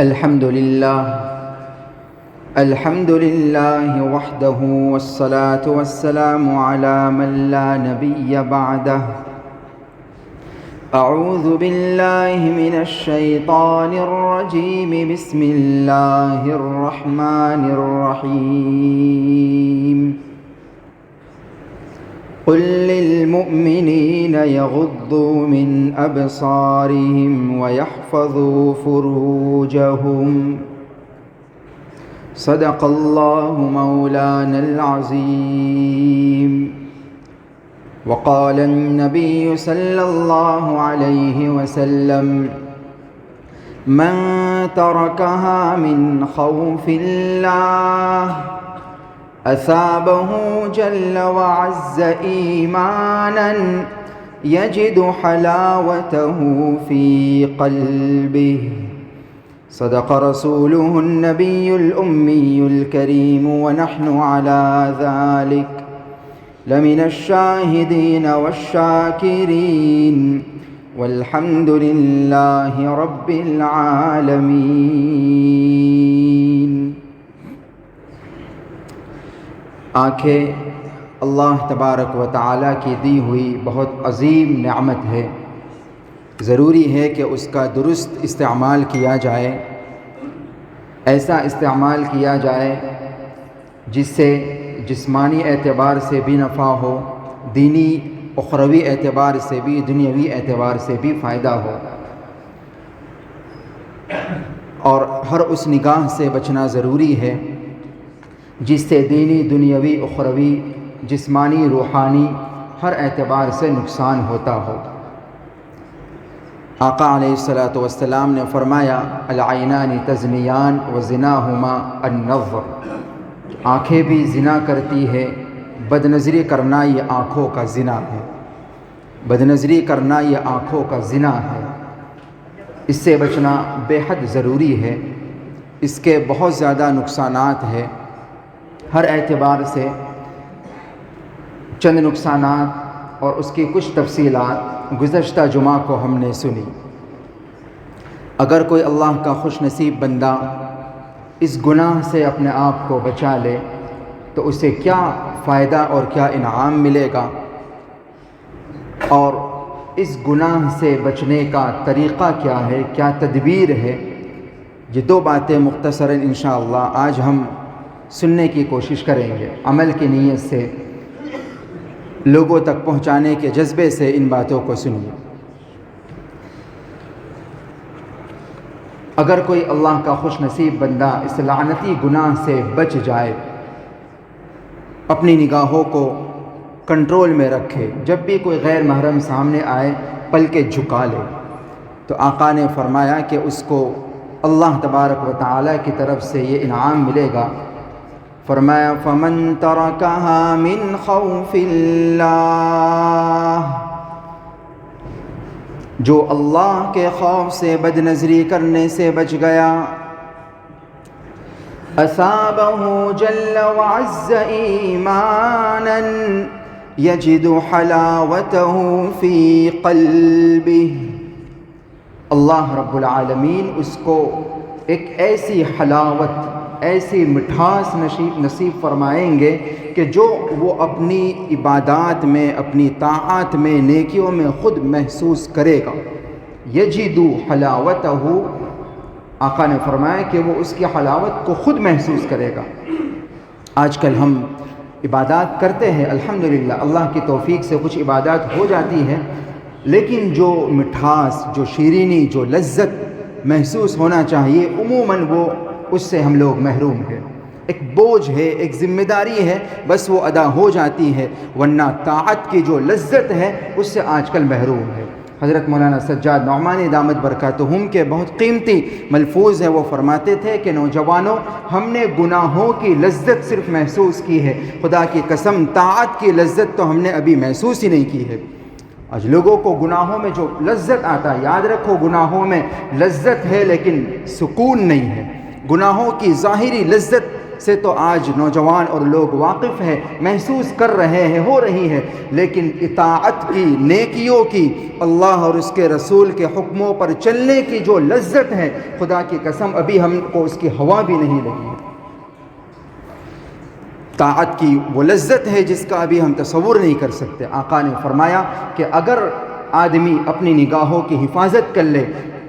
الحمد لله وحده والصلاة والسلام على من لا نبي بعده. أعوذ بالله من الشيطان الرجيم. بسم الله الرحمن الرحيم. قل للمؤمنين يغضوا من أبصارهم ويحفظوا فروجهم. صدق الله مولانا العظيم. وقال النبي صلى الله عليه وسلم: من تركها من خوف الله أثابه جل وعز إيمانا يجد حلاوته في قلبه. صدق رسوله النبي الأمي الكريم، ونحن على ذلك لمن الشاهدين والشاكرين، والحمد لله رب العالمين. آنکھیں اللہ تبارک و تعالیٰ کی دی ہوئی بہت عظیم نعمت ہے. ضروری ہے کہ اس کا درست استعمال کیا جائے، ایسا استعمال کیا جائے جس سے جسمانی اعتبار سے بھی نفع ہو، دینی اخروی اعتبار سے بھی، دنیاوی اعتبار سے بھی فائدہ ہو. اور ہر اس نگاہ سے بچنا ضروری ہے جس سے دینی، دنیاوی، اخروی، جسمانی، روحانی ہر اعتبار سے نقصان ہوتا ہو. آقا علیہ السلام نے فرمایا: العینان تزنیان وزناہما النظر. آنکھیں بھی زنا کرتی ہے، بد نظری کرنا یہ آنکھوں کا زنا ہے. بد نظری کرنا یہ آنکھوں کا زنا ہے. اس سے بچنا بے حد ضروری ہے. اس کے بہت زیادہ نقصانات ہیں ہر اعتبار سے. چند نقصانات اور اس کی کچھ تفصیلات گزشتہ جمعہ کو ہم نے سنی. اگر کوئی اللہ کا خوش نصیب بندہ اس گناہ سے اپنے آپ کو بچا لے تو اسے کیا فائدہ اور کیا انعام ملے گا، اور اس گناہ سے بچنے کا طریقہ کیا ہے، کیا تدبیر ہے، یہ دو باتیں مختصراً انشاءاللہ آج ہم سننے کی کوشش کریں گے. عمل کی نیت سے، لوگوں تک پہنچانے کے جذبے سے ان باتوں کو سنیے. اگر کوئی اللہ کا خوش نصیب بندہ اس لعنتی گناہ سے بچ جائے، اپنی نگاہوں کو کنٹرول میں رکھے، جب بھی کوئی غیر محرم سامنے آئے پلکیں جھکا لے، تو آقا نے فرمایا کہ اس کو اللہ تبارک و تعالیٰ کی طرف سے یہ انعام ملے گا. فرمایا: فمن ترکها من خوف اللہ. جو اللہ کے خوف سے بد نظری کرنے سے بچ گیا، اصابہ جل وعز ایمانا یجد حلاوتہ فی قلبہ. اللہ رب العالمین اس کو ایک ایسی حلاوت، ایسی مٹھاس نصیب فرمائیں گے کہ جو وہ اپنی عبادات میں، اپنی طاعات میں، نیکیوں میں خود محسوس کرے گا. یجد حلاوتہ، آقا نے فرمایا کہ وہ اس کی حلاوت کو خود محسوس کرے گا. آج کل ہم عبادات کرتے ہیں، الحمدللہ اللہ کی توفیق سے کچھ عبادات ہو جاتی ہے، لیکن جو مٹھاس، جو شیرینی، جو لذت محسوس ہونا چاہیے، عموماً وہ اس سے ہم لوگ محروم ہیں. ایک بوجھ ہے، ایک ذمہ داری ہے، بس وہ ادا ہو جاتی ہے، ورنہ طاعت کی جو لذت ہے اس سے آج کل محروم ہے. حضرت مولانا سجاد نعمانی دامت برکاتہم کے بہت قیمتی ملفوظ ہیں. وہ فرماتے تھے کہ نوجوانوں، ہم نے گناہوں کی لذت صرف محسوس کی ہے، خدا کی قسم طاعت کی لذت تو ہم نے ابھی محسوس ہی نہیں کی ہے. آج لوگوں کو گناہوں میں جو لذت آتا ہے، یاد رکھو گناہوں میں لذت ہے لیکن سکون نہیں ہے. گناہوں کی ظاہری لذت سے تو آج نوجوان اور لوگ واقف ہیں، محسوس کر رہے ہیں، ہو رہی ہے، لیکن اطاعت کی، نیکیوں کی، اللہ اور اس کے رسول کے حکموں پر چلنے کی جو لذت ہے، خدا کی قسم ابھی ہم کو اس کی ہوا بھی نہیں لگی ہے۔ طاعت کی وہ لذت ہے جس کا ابھی ہم تصور نہیں کر سکتے۔ آقا نے فرمایا کہ اگر آدمی اپنی نگاہوں کی حفاظت کر لے،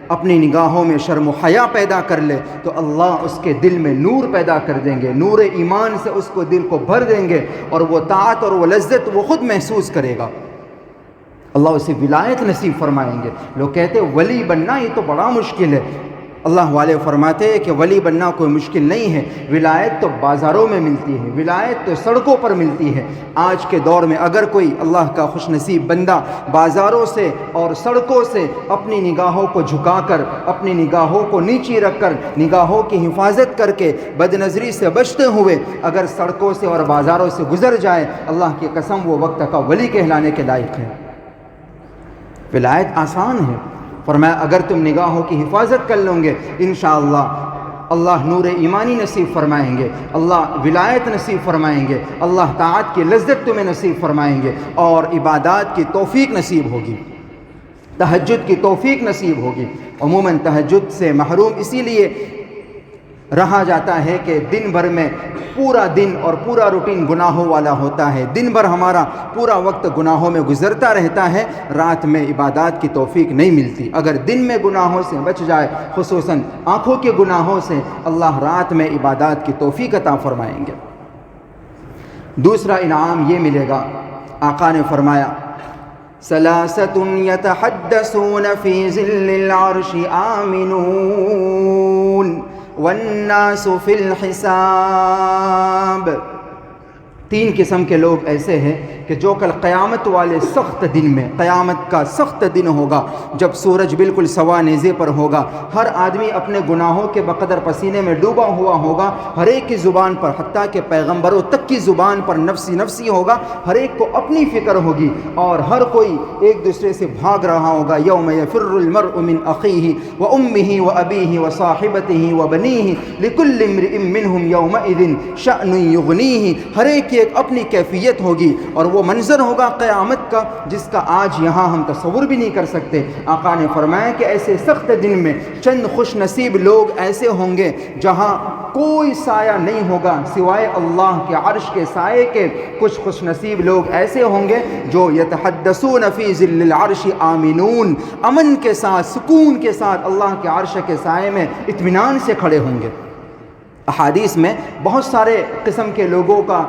اپنی نگاہوں میں شرم و حیا پیدا کر لے، تو اللہ اس کے دل میں نور پیدا کر دیں گے، نور ایمان سے اس کو دل کو بھر دیں گے، اور وہ طاعت اور وہ لذت وہ خود محسوس کرے گا۔ اللہ اسے ولایت نصیب فرمائیں گے۔ لوگ کہتے ہیں ولی بننا یہ تو بڑا مشکل ہے، اللہ والے فرماتے ہیں کہ ولی بننا کوئی مشکل نہیں ہے، ولایت تو بازاروں میں ملتی ہے، ولایت تو سڑکوں پر ملتی ہے۔ آج کے دور میں اگر کوئی اللہ کا خوش نصیب بندہ بازاروں سے اور سڑکوں سے اپنی نگاہوں کو جھکا کر، اپنی نگاہوں کو نیچی رکھ کر، نگاہوں کی حفاظت کر کے، بد نظری سے بچتے ہوئے اگر سڑکوں سے اور بازاروں سے گزر جائے، اللہ کی قسم وہ وقت کا ولی کہلانے کے لائق ہے۔ ولایت آسان ہے، فرمایا اگر تم نگاہوں کی حفاظت کر لو گے انشاءاللہ اللہ نور ایمانی نصیب فرمائیں گے، اللہ ولایت نصیب فرمائیں گے، اللہ طاعت کی لذت تمہیں نصیب فرمائیں گے، اور عبادات کی توفیق نصیب ہوگی، تہجد کی توفیق نصیب ہوگی۔ عموماً تہجد سے محروم اسی لیے رہا جاتا ہے کہ دن بھر میں پورا دن اور پورا روٹین گناہوں والا ہوتا ہے، دن بھر ہمارا پورا وقت گناہوں میں گزرتا رہتا ہے، رات میں عبادات کی توفیق نہیں ملتی۔ اگر دن میں گناہوں سے بچ جائے، خصوصاً آنکھوں کے گناہوں سے، اللہ رات میں عبادات کی توفیق عطا فرمائیں گے۔ دوسرا انعام یہ ملے گا، آقا نے فرمایا ثلاثۃ یتحدثون فی ظل العرش آمنون والناس فی الحساب۔ تین قسم کے لوگ ایسے ہیں کہ جو کل قیامت والے سخت دن میں، قیامت کا سخت دن ہوگا جب سورج بالکل سوا نیزے پر ہوگا، ہر آدمی اپنے گناہوں کے بقدر پسینے میں ڈوبا ہوا ہوگا، ہر ایک کی زبان پر، حتیٰ کہ پیغمبروں تک کی زبان پر نفسی نفسی ہوگا، ہر ایک کو اپنی فکر ہوگی، اور ہر کوئی ایک دوسرے سے بھاگ رہا ہوگا۔ یوم یفر المرء من اخیہ وامہ وابیہ وصاحبتہ وبنیہ لکل امرئ منہم یومئذ شأن یغنیہ۔ ہر ایک کی ایک اپنی کیفیت ہوگی، اور وہ منظر ہوگا قیامت کا جس کا آج یہاں ہم تصور بھی نہیں کر سکتے۔ آقا نے فرمایا کہ ایسے سخت دن میں چند خوش نصیب لوگ ایسے ہوں گے جہاں کوئی سایہ نہیں ہوگا سوائے اللہ کے عرش کے سائے کے۔ کچھ خوش نصیب لوگ ایسے ہوں گے جو یتحدثون فی ظل العرش آمنون، امن کے ساتھ، سکون کے ساتھ اللہ کے عرش کے سائے میں اطمینان سے کھڑے ہوں گے۔ احادیث میں بہت سارے قسم کے لوگوں کا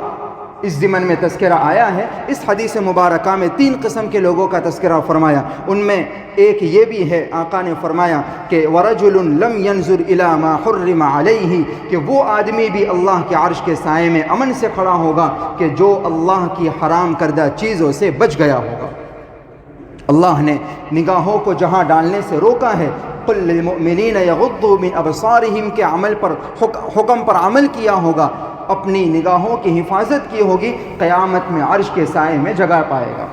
اس ضمن میں تذکرہ آیا ہے۔ اس حدیث مبارکہ میں تین قسم کے لوگوں کا تذکرہ فرمایا، ان میں ایک یہ بھی ہے، آقا نے فرمایا کہ وَرَجُلٌ لَمْ يَنْظُرْ إِلَى مَا حُرِّمَ عَلَيْهِ، کہ وہ آدمی بھی اللہ کے عرش کے سائے میں امن سے کھڑا ہوگا کہ جو اللہ کی حرام کردہ چیزوں سے بچ گیا ہوگا۔ اللہ نے نگاہوں کو جہاں ڈالنے سے روکا ہے، قُلْ لِلْمُؤْمِنِينَ يَغُضُّوا مِنْ أَبْصَارِهِمْ کے عمل پر، حکم پر عمل کیا ہوگا، اپنی نگاہوں کی حفاظت کی ہوگی، قیامت میں عرش کے سائے میں جگہ پائے گا۔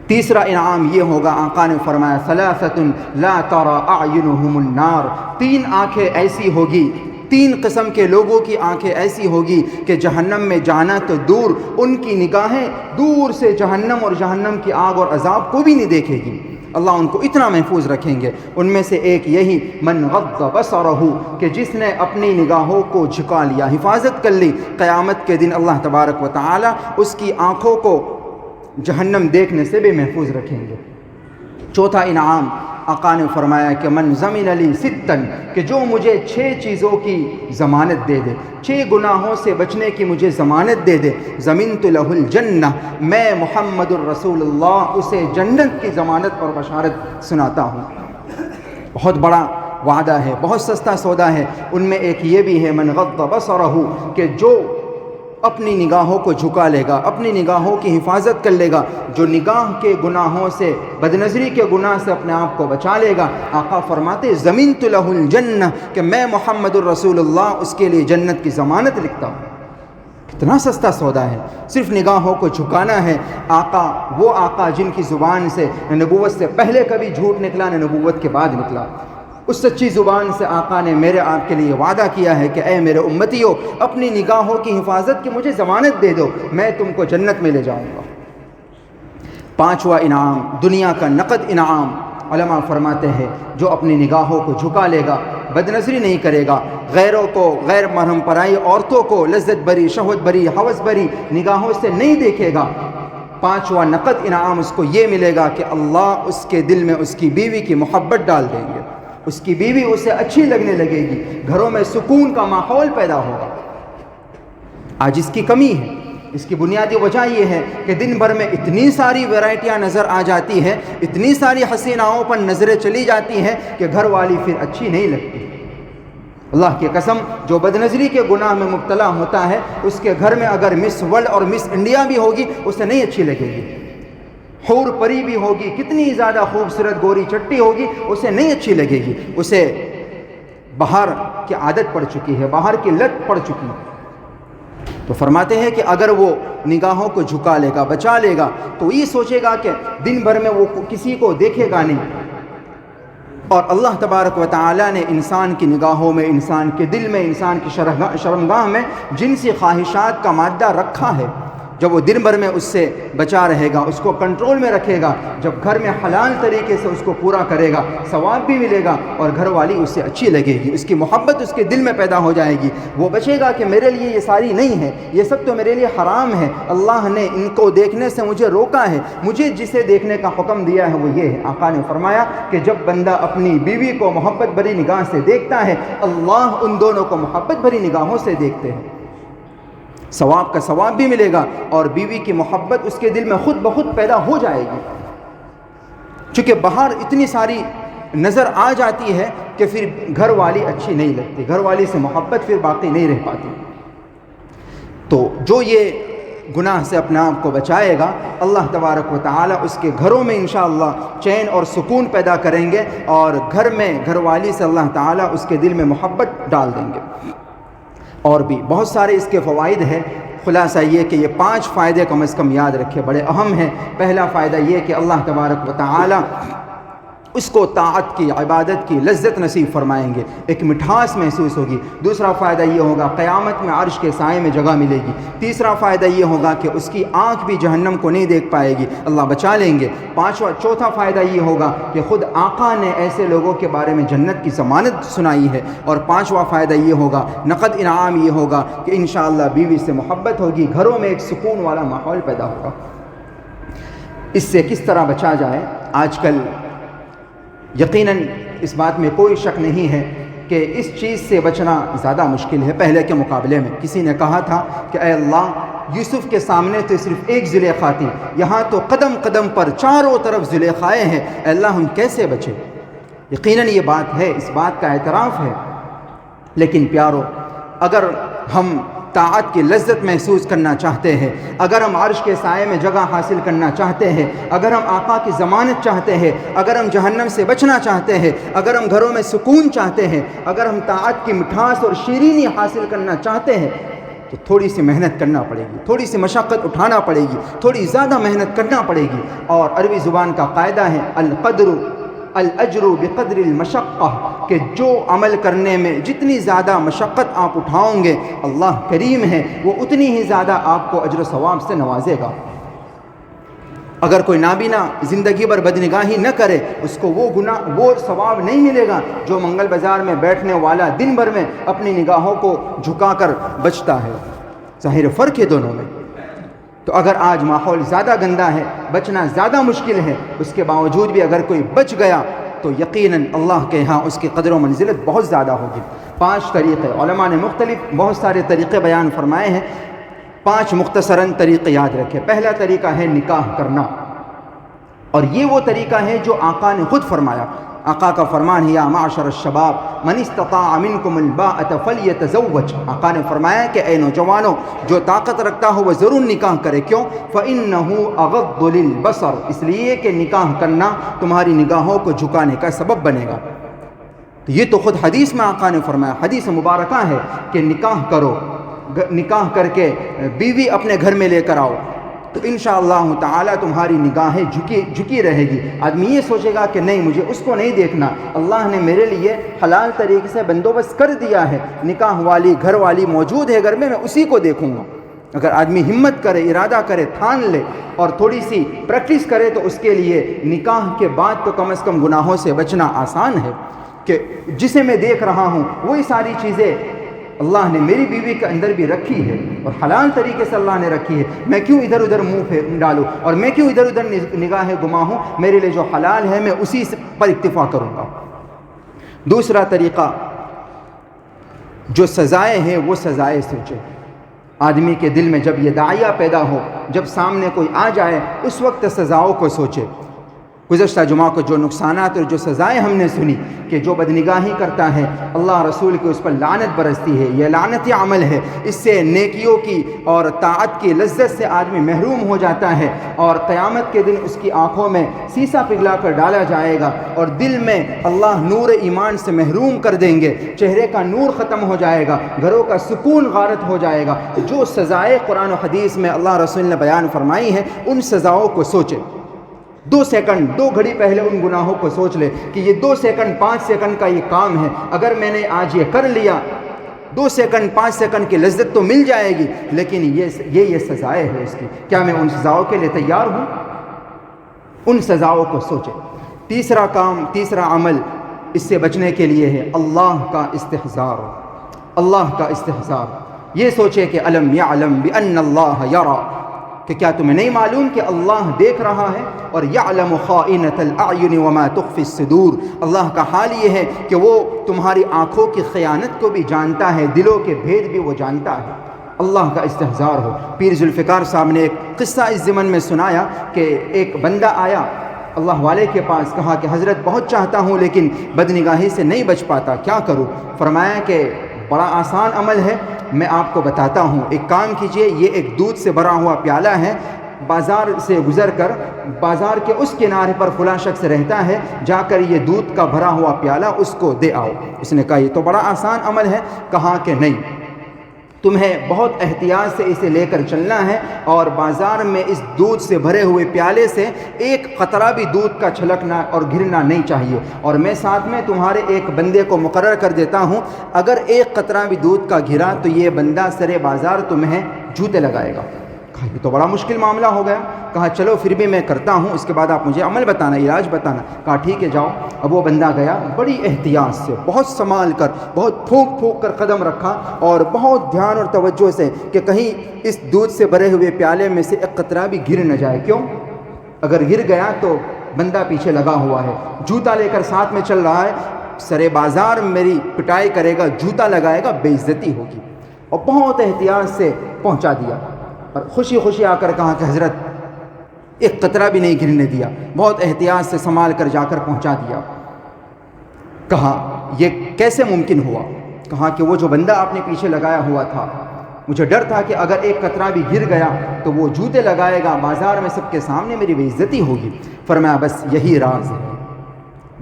تیسرا انعام یہ ہوگا، آقا نے فرمایا ثلاثۃ لا ترى اعینہم النار، تین آنکھیں ایسی ہوگی، تین قسم کے لوگوں کی آنکھیں ایسی ہوگی کہ جہنم میں جانا تو دور، ان کی نگاہیں دور سے جہنم اور جہنم کی آگ اور عذاب کو بھی نہیں دیکھے گی، اللہ ان کو اتنا محفوظ رکھیں گے۔ ان میں سے ایک یہی من غض بصرہ، کہ جس نے اپنی نگاہوں کو جھکا لیا، حفاظت کر لی، قیامت کے دن اللہ تبارک و تعالی اس کی آنکھوں کو جہنم دیکھنے سے بھی محفوظ رکھیں گے۔ چوتھا انعام آقا نے فرمایا کہ من ضمن لی ستن، کہ جو مجھے 6 چیزوں کی ضمانت دے دے، 6 گناہوں سے بچنے کی مجھے ضمانت دے دے، ضمنت لہ الجنہ، میں محمد الرسول اللہ اسے جنت کی ضمانت اور بشارت سناتا ہوں۔ بہت بڑا وعدہ ہے، بہت سستا سودا ہے۔ ان میں ایک یہ بھی ہے من غض بصرہ، کہ جو اپنی نگاہوں کو جھکا لے گا، اپنی نگاہوں کی حفاظت کر لے گا، جو نگاہ کے گناہوں سے، بد نظری کے گناہ سے اپنے آپ کو بچا لے گا، آقا فرماتے ضمنت لہ الجنہ، کہ میں محمد الرسول اللہ اس کے لیے جنت کی ضمانت لکھتا ہوں۔ کتنا سستا سودا ہے، صرف نگاہوں کو جھکانا ہے۔ آقا، وہ آقا جن کی زبان سے نہ نبوت سے پہلے کبھی جھوٹ نکلا، نہ نبوت کے بعد نکلا، اس سچی زبان سے آقا نے میرے آپ کے لیے وعدہ کیا ہے کہ اے میرے امتیو، اپنی نگاہوں کی حفاظت کی مجھے ضمانت دے دو، میں تم کو جنت میں لے جاؤں گا۔ پانچواں انعام دنیا کا نقد انعام، علماء فرماتے ہیں جو اپنی نگاہوں کو جھکا لے گا، بد نظری نہیں کرے گا، غیروں کو، غیر محرم پرائی عورتوں کو لذت بری، شہوت بری، ہوس بری نگاہوں سے نہیں دیکھے گا، پانچواں نقد انعام اس کو یہ ملے گا کہ اللہ اس کے دل میں اس کی بیوی کی محبت ڈال دیں گے، اس کی بیوی اسے اچھی لگنے لگے گی، گھروں میں سکون کا ماحول پیدا ہوگا۔ آج اس کی کمی ہے، اس کی بنیادی وجہ یہ ہے کہ دن بھر میں اتنی ساری ویرائٹیاں نظر آ جاتی ہیں، اتنی ساری حسیناؤں پر نظریں چلی جاتی ہیں کہ گھر والی پھر اچھی نہیں لگتی۔ اللہ کی قسم، جو بد نظری کے گناہ میں مبتلا ہوتا ہے اس کے گھر میں اگر مس ورلڈ اور مس انڈیا بھی ہوگی اسے نہیں اچھی لگے گی، حور پری بھی ہوگی، کتنی زیادہ خوبصورت گوری چٹی ہوگی اسے نہیں اچھی لگے گی، اسے باہر کی عادت پڑ چکی ہے، باہر کی لت پڑ چکی ہے۔ تو فرماتے ہیں کہ اگر وہ نگاہوں کو جھکا لے گا، بچا لے گا، تو یہ سوچے گا کہ دن بھر میں وہ کسی کو دیکھے گا نہیں۔ اور اللہ تبارک و تعالیٰ نے انسان کی نگاہوں میں، انسان کے دل میں، انسان کی شرمگاہ میں جنسی خواہشات کا مادہ رکھا ہے۔ جب وہ دن بھر میں اس سے بچا رہے گا، اس کو کنٹرول میں رکھے گا، جب گھر میں حلال طریقے سے اس کو پورا کرے گا، ثواب بھی ملے گا اور گھر والی اس سے اچھی لگے گی، اس کی محبت اس کے دل میں پیدا ہو جائے گی۔ وہ بچے گا کہ میرے لیے یہ ساری نہیں ہے، یہ سب تو میرے لیے حرام ہے، اللہ نے ان کو دیکھنے سے مجھے روکا ہے، مجھے جسے دیکھنے کا حکم دیا ہے وہ یہ ہے۔ آقا نے فرمایا کہ جب بندہ اپنی بیوی کو محبت بھری نگاہ سے دیکھتا ہے، اللہ ان دونوں کو محبت بھری نگاہوں سے دیکھتے ہیں، ثواب کا ثواب بھی ملے گا اور بیوی کی محبت اس کے دل میں خود بخود پیدا ہو جائے گی۔ چونکہ باہر اتنی ساری نظر آ جاتی ہے کہ پھر گھر والی اچھی نہیں لگتی، گھر والی سے محبت پھر باقی نہیں رہ پاتی۔ تو جو یہ گناہ سے اپنے آپ کو بچائے گا، اللہ تبارک و تعالی اس کے گھروں میں انشاءاللہ چین اور سکون پیدا کریں گے، اور گھر میں گھر والی سے اللہ تعالی اس کے دل میں محبت ڈال دیں گے۔ اور بھی بہت سارے اس کے فوائد ہیں، خلاصہ یہ کہ یہ 5 فائدے کم از کم یاد رکھے، بڑے اہم ہیں۔ پہلا فائدہ یہ کہ اللہ تبارک و تعالی اس کو طاعت کی، عبادت کی لذت نصیب فرمائیں گے، ایک مٹھاس محسوس ہوگی۔ دوسرا فائدہ یہ ہوگا قیامت میں عرش کے سائے میں جگہ ملے گی۔ تیسرا فائدہ یہ ہوگا کہ اس کی آنکھ بھی جہنم کو نہیں دیکھ پائے گی، اللہ بچا لیں گے۔ چوتھا فائدہ یہ ہوگا کہ خود آقا نے ایسے لوگوں کے بارے میں جنت کی ضمانت سنائی ہے۔ اور پانچواں فائدہ یہ ہوگا، نقد انعام یہ ہوگا کہ انشاءاللہ بیوی سے محبت ہوگی، گھروں میں ایک سکون والا ماحول پیدا ہوگا۔ اس سے کس طرح بچا جائے؟ آج کل یقیناً اس بات میں کوئی شک نہیں ہے کہ اس چیز سے بچنا زیادہ مشکل ہے پہلے کے مقابلے میں۔ کسی نے کہا تھا کہ اے اللہ، یوسف کے سامنے تو صرف ایک زلیخا تھی، یہاں تو قدم قدم پر چاروں طرف زلیخائیں ہیں، اے اللہ ہم کیسے بچیں؟ یقیناً یہ بات ہے، اس بات کا اعتراف ہے، لیکن پیارو، اگر ہم طاعت کی لذت محسوس کرنا چاہتے ہیں، اگر ہم عرش کے سائے میں جگہ حاصل کرنا چاہتے ہیں، اگر ہم آقا کی ضمانت چاہتے ہیں، اگر ہم جہنم سے بچنا چاہتے ہیں، اگر ہم گھروں میں سکون چاہتے ہیں، اگر ہم طاعت کی مٹھاس اور شیرینی حاصل کرنا چاہتے ہیں، تو تھوڑی سی محنت کرنا پڑے گی، تھوڑی سی مشقت اٹھانا پڑے گی، تھوڑی زیادہ محنت کرنا پڑے گی۔ اور عربی زبان کا قاعدہ ہے الاجر بقدر المشقہ، کہ جو عمل کرنے میں جتنی زیادہ مشقت آپ اٹھاؤں گے، اللہ کریم ہے، وہ اتنی ہی زیادہ آپ کو اجر و ثواب سے نوازے گا۔ اگر کوئی نابینا زندگی بھر بدنگاہی نہ کرے، اس کو وہ ثواب نہیں ملے گا جو منگل بازار میں بیٹھنے والا دن بھر میں اپنی نگاہوں کو جھکا کر بچتا ہے۔ ظاہر فرق ہے دونوں میں۔ تو اگر آج ماحول زیادہ گندا ہے، بچنا زیادہ مشکل ہے، اس کے باوجود بھی اگر کوئی بچ گیا تو یقیناً اللہ کے ہاں اس کی قدر و منزلت بہت زیادہ ہوگی۔ 5 طریقے، علماء نے مختلف بہت سارے طریقے بیان فرمائے ہیں، 5 مختصراً طریقے یاد رکھے۔ پہلا طریقہ ہے نکاح کرنا، اور یہ وہ طریقہ ہے جو آقا نے خود فرمایا۔ آقا کا فرمان ہے یا معشر الشباب من استطاع منکم الباءۃ فلیتزوج۔ آقا نے فرمایا کہ اے نوجوانوں، جو طاقت رکھتا ہو وہ ضرور نکاح کرے۔ کیوں؟ فإنہ اغض للبصر، اس لیے کہ نکاح کرنا تمہاری نگاہوں کو جھکانے کا سبب بنے گا۔ تو یہ تو خود حدیث میں آقا نے فرمایا، حدیث مبارکہ ہے کہ نکاح کرو، نکاح کر کے بیوی اپنے گھر میں لے کر آؤ، تو انشاءاللہ تعالی تمہاری نگاہیں جھکی رہے گی۔ آدمی یہ سوچے گا کہ نہیں مجھے اس کو نہیں دیکھنا، اللہ نے میرے لیے حلال طریقے سے بندوبست کر دیا ہے، نکاح والی گھر والی موجود ہے گھر میں اسی کو دیکھوں گا۔ اگر آدمی ہمت کرے، ارادہ کرے، ٹھان لے اور تھوڑی سی پریکٹس کرے تو اس کے لیے نکاح کے بعد تو کم از کم گناہوں سے بچنا آسان ہے، کہ جسے میں دیکھ رہا ہوں وہی ساری چیزیں اللہ نے میری بیوی کے اندر بھی رکھی ہے اور حلال طریقے سے اللہ نے رکھی ہے، میں کیوں ادھر ادھر منہ ڈالوں اور میں کیوں ادھر ادھر نگاہیں گماؤں؟ میرے لیے جو حلال ہے میں اسی پر اکتفا کروں گا۔ دوسرا طریقہ، جو سزائیں ہیں وہ سزائیں سوچے۔ آدمی کے دل میں جب یہ داعیہ پیدا ہو، جب سامنے کوئی آ جائے، اس وقت سزاؤں کو سوچے۔ گزشتہ جمعہ کو جو نقصانات اور جو سزائیں ہم نے سنی کہ جو بدنگاہی کرتا ہے اللہ رسول کی اس پر لعنت برستی ہے، یہ لعنتی عمل ہے، اس سے نیکیوں کی اور طاعت کی لذت سے آدمی محروم ہو جاتا ہے اور قیامت کے دن اس کی آنکھوں میں سیسا پگھلا کر ڈالا جائے گا اور دل میں اللہ نور ایمان سے محروم کر دیں گے، چہرے کا نور ختم ہو جائے گا، گھروں کا سکون غارت ہو جائے گا۔ جو سزائیں قرآن و حدیث میں اللہ رسول نے بیان فرمائی ہیں ان سزاؤں کو سوچے۔ 2 سیکنڈ 2 گھڑی پہلے ان گناہوں کو سوچ لے کہ یہ 2 سیکنڈ 5 سیکنڈ کا یہ کام ہے، اگر میں نے آج یہ کر لیا 2 سیکنڈ 5 سیکنڈ کی لذت تو مل جائے گی، لیکن یہ سزائیں ہے اس کی، کیا میں ان سزاؤں کے لیے تیار ہوں؟ ان سزاؤں کو سوچے۔ تیسرا کام، تیسرا عمل اس سے بچنے کے لیے ہے اللہ کا استحضار۔ اللہ کا استحضار، یہ سوچے کہ الم یعلم بان اللہ یرا، کہ کیا تمہیں نہیں معلوم کہ اللہ دیکھ رہا ہے، اور یعلم خائنۃ الاعین وما تخفی الصدور، اللہ کا حال یہ ہے کہ وہ تمہاری آنکھوں کی خیانت کو بھی جانتا ہے، دلوں کے بھید بھی وہ جانتا ہے۔ اللہ کا استحضار ہو۔ پیر ذوالفقار صاحب نے ایک قصہ اس ضمن میں سنایا کہ ایک بندہ آیا اللہ والے کے پاس، کہا کہ حضرت بہت چاہتا ہوں لیکن بدنگاہی سے نہیں بچ پاتا، کیا کروں؟ فرمایا کہ بڑا آسان عمل ہے، میں آپ کو بتاتا ہوں، ایک کام کیجئے، یہ ایک دودھ سے بھرا ہوا پیالہ ہے، بازار سے گزر کر بازار کے اس کنارے پر فلاں شخص رہتا ہے، جا کر یہ دودھ کا بھرا ہوا پیالہ اس کو دے آؤ۔ اس نے کہا یہ تو بڑا آسان عمل ہے۔ کہا کہ نہیں، تمہیں بہت احتیاط سے اسے لے کر چلنا ہے اور بازار میں اس دودھ سے بھرے ہوئے پیالے سے ایک قطرہ بھی دودھ کا چھلکنا اور گرنا نہیں چاہیے، اور میں ساتھ میں تمہارے ایک بندے کو مقرر کر دیتا ہوں، اگر ایک قطرہ بھی دودھ کا گرا تو یہ بندہ سرے بازار تمہیں جوتے لگائے گا۔ کہا یہ تو بڑا مشکل معاملہ ہو گیا۔ کہا چلو پھر بھی میں کرتا ہوں، اس کے بعد آپ مجھے عمل بتانا، علاج بتانا۔ کہا ٹھیک ہے جاؤ۔ اب وہ بندہ گیا، بڑی احتیاط سے، بہت سنبھال کر، بہت پھونک پھونک کر قدم رکھا اور بہت دھیان اور توجہ سے کہ کہیں اس دودھ سے بھرے ہوئے پیالے میں سے ایک قطرہ بھی گر نہ جائے۔ کیوں؟ اگر گر گیا تو بندہ پیچھے لگا ہوا ہے، جوتا لے کر ساتھ میں چل رہا ہے، سرے بازار میری پٹائی کرے گا، جوتا لگائے گا، بے عزتی ہوگی۔ اور بہت احتیاط سے پہنچا دیا اور خوشی خوشی آ کر کہا کہ حضرت ایک قطرہ بھی نہیں گرنے دیا، بہت احتیاط سے سنبھال کر جا کر پہنچا دیا۔ کہا یہ کیسے ممکن ہوا؟ کہا کہ وہ جو بندہ آپ نے پیچھے لگایا ہوا تھا، مجھے ڈر تھا کہ اگر ایک قطرہ بھی گر گیا تو وہ جوتے لگائے گا، بازار میں سب کے سامنے میری بے عزتی ہوگی۔ فرمایا بس یہی راز ہے،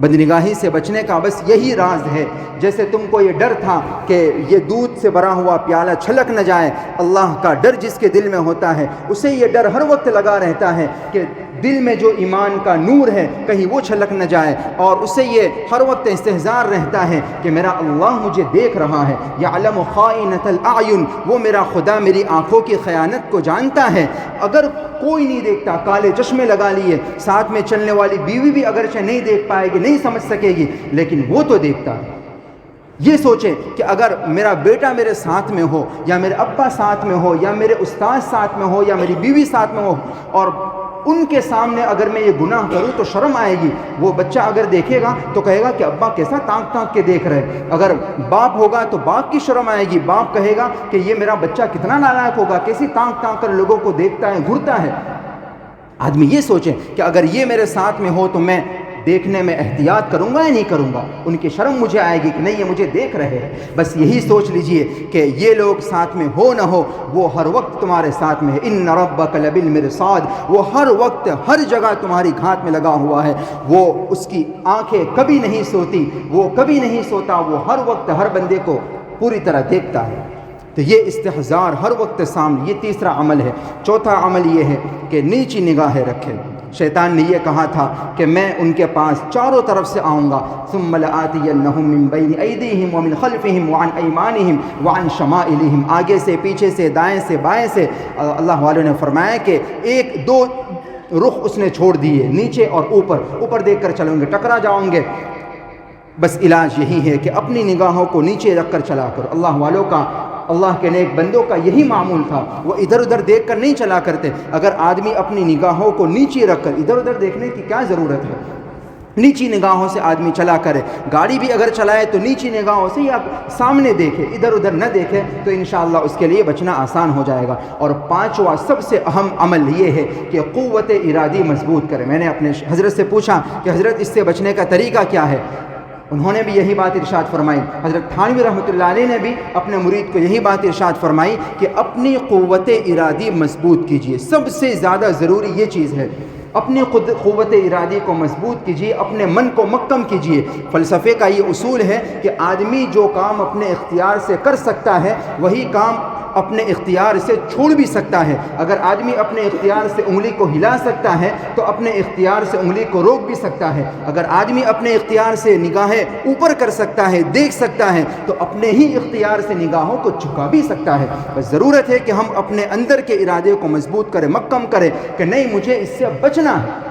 بدنگاہی سے بچنے کا بس یہی راز ہے۔ جیسے تم کو یہ ڈر تھا کہ یہ دودھ سے بھرا ہوا پیالہ چھلک نہ جائے، اللہ کا ڈر جس کے دل میں ہوتا ہے اسے یہ ڈر ہر وقت لگا رہتا ہے کہ دل میں جو ایمان کا نور ہے کہیں وہ چھلک نہ جائے، اور اسے یہ ہر وقت استحضار رہتا ہے کہ میرا اللہ مجھے دیکھ رہا ہے، یعلم خائنۃ الاعین، وہ میرا خدا میری آنکھوں کی خیانت کو جانتا ہے۔ اگر کوئی نہیں دیکھتا، کالے چشمے لگا لیے، ساتھ میں چلنے والی بیوی بھی اگرچہ نہیں دیکھ پائے گی، نہیں سمجھ سکے گی، لیکن وہ تو دیکھتا ہے۔ یہ سوچیں کہ اگر میرا بیٹا میرے ساتھ میں ہو، یا میرے ابا ساتھ میں ہو، یا میرے استاد ساتھ میں ہو، یا میری بیوی ساتھ میں ہو، اور ان کے سامنے اگر میں یہ گناہ کروں تو شرم آئے گی۔ وہ بچہ اگر دیکھے گا تو کہے گا کہ ابا کیسا تانک تانک کے دیکھ رہے۔ اگر باپ ہوگا تو باپ کی شرم آئے گی، باپ کہے گا کہ یہ میرا بچہ کتنا نالائق ہوگا، کیسی تانک تانک کر لوگوں کو دیکھتا ہے، گھرتا ہے۔ آدمی یہ سوچیں کہ اگر یہ میرے ساتھ میں ہو تو میں دیکھنے میں احتیاط کروں گا یا نہیں کروں گا؟ ان کی شرم مجھے آئے گی کہ نہیں یہ مجھے دیکھ رہے ہیں۔ بس یہی سوچ لیجئے کہ یہ لوگ ساتھ میں ہو نہ ہو، وہ ہر وقت تمہارے ساتھ میں ہے۔ ان ربک لبالمرصاد، وہ ہر وقت ہر جگہ تمہاری گھات میں لگا ہوا ہے۔ وہ اس کی آنکھیں کبھی نہیں سوتی، وہ کبھی نہیں سوتا، وہ ہر وقت ہر بندے کو پوری طرح دیکھتا ہے۔ تو یہ استحضار ہر وقت سامنے، یہ تیسرا عمل ہے۔ چوتھا عمل یہ ہے کہ نیچی نگاہیں رکھے۔ شیطان نے یہ کہا تھا کہ میں ان کے پاس چاروں طرف سے آؤں گا، ثم لآتینہم من بین ایدیہم ومن خلفہم وعن ایمانہم وعن شمائلہم، آگے سے، پیچھے سے، دائیں سے، بائیں سے۔ اللہ والوں نے فرمایا کہ ایک دو رخ اس نے چھوڑ دیے، نیچے اور اوپر دیکھ کر چلیں گے، ٹکرا جاؤں گے۔ بس علاج یہی ہے کہ اپنی نگاہوں کو نیچے رکھ کر چلا کرو۔ اللہ والوں کا، اللہ کے نیک بندوں کا یہی معمول تھا، وہ ادھر ادھر دیکھ کر نہیں چلا کرتے۔ اگر آدمی اپنی نگاہوں کو نیچے رکھ کر، ادھر ادھر دیکھنے کی کیا ضرورت ہے، نیچی نگاہوں سے آدمی چلا کرے۔ گاڑی بھی اگر چلائے تو نیچی نگاہوں سے یا سامنے دیکھے، ادھر ادھر نہ دیکھے، تو انشاءاللہ اس کے لیے بچنا آسان ہو جائے گا۔ اور پانچواں سب سے اہم عمل یہ ہے کہ قوت ارادی مضبوط کرے۔ میں نے اپنے حضرت سے پوچھا کہ حضرت اس سے بچنے کا طریقہ کیا ہے؟ انہوں نے بھی یہی بات ارشاد فرمائی، حضرت تھانوی رحمۃ اللہ علیہ نے بھی اپنے مرید کو یہی بات ارشاد فرمائی کہ اپنی قوت ارادی مضبوط کیجئے۔ سب سے زیادہ ضروری یہ چیز ہے، اپنی قوت ارادی کو مضبوط کیجئے، اپنے من کو محکم کیجئے۔ فلسفے کا یہ اصول ہے کہ آدمی جو کام اپنے اختیار سے کر سکتا ہے، وہی کام اپنے اختیار سے چھوڑ بھی سکتا ہے۔ اگر آدمی اپنے اختیار سے انگلی کو ہلا سکتا ہے تو اپنے اختیار سے انگلی کو روک بھی سکتا ہے۔ اگر آدمی اپنے اختیار سے نگاہیں اوپر کر سکتا ہے، دیکھ سکتا ہے، تو اپنے ہی اختیار سے نگاہوں کو جھکا بھی سکتا ہے۔ بس ضرورت ہے کہ ہم اپنے اندر کے ارادے کو مضبوط کریں، محکم کریں کہ نہیں، مجھے اس سے بچنا ہے۔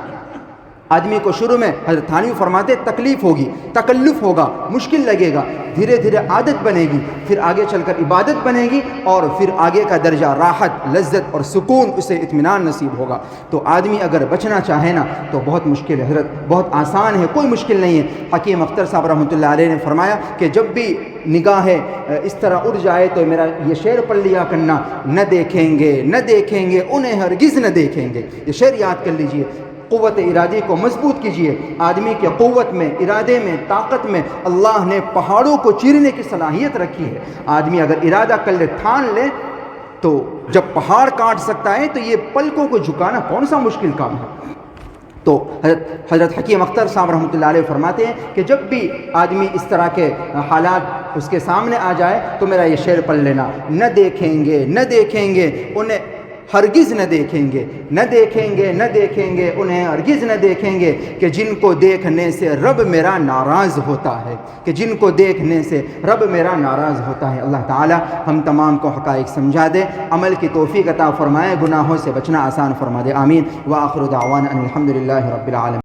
آدمی کو شروع میں حضرت تھانوی فرماتے تکلیف ہوگی، تکلف ہوگا، مشکل لگے گا، دھیرے دھیرے عادت بنے گی، پھر آگے چل کر عبادت بنے گی، اور پھر آگے کا درجہ راحت، لذت اور سکون، اسے اطمینان نصیب ہوگا۔ تو آدمی اگر بچنا چاہے نا تو بہت مشکل ہے حضرت، بہت آسان ہے، کوئی مشکل نہیں ہے۔ حکیم اختر صاحب رحمۃ اللہ علیہ نے فرمایا کہ جب بھی نگاہیں اس طرح اڑ جائے تو میرا یہ شعر پڑھ لیا کرنا، نہ دیکھیں گے، نہ دیکھیں گے، انہیں ہرگز نہ دیکھیں گے۔ یہ شعر یاد کر لیجئے۔ قوت ارادی کو مضبوط کیجئے۔ آدمی کے قوت میں، ارادے میں، طاقت میں اللہ نے پہاڑوں کو چیرنے کی صلاحیت رکھی ہے۔ آدمی اگر ارادہ کر لے، ٹھان لے، تو جب پہاڑ کاٹ سکتا ہے تو یہ پلکوں کو جھکانا کون سا مشکل کام ہے۔ تو حضرت حکیم اختر صاحب رحمۃ اللہ علیہ فرماتے ہیں کہ جب بھی آدمی اس طرح کے حالات اس کے سامنے آ جائے تو میرا یہ شعر پڑھ لینا، نہ دیکھیں گے، نہ دیکھیں گے، انہیں ہرگز نہ دیکھیں گے، نہ دیکھیں گے، نہ دیکھیں گے، انہیں ہرگز نہ دیکھیں گے، کہ جن کو دیکھنے سے رب میرا ناراض ہوتا ہے، کہ جن کو دیکھنے سے رب میرا ناراض ہوتا ہے۔ اللہ تعالی ہم تمام کو حقائق سمجھا دے، عمل کی توفیق عطا فرمائے، گناہوں سے بچنا آسان فرما دے، آمین۔ وآخر دعوانا ان الحمد للہ رب العالمین۔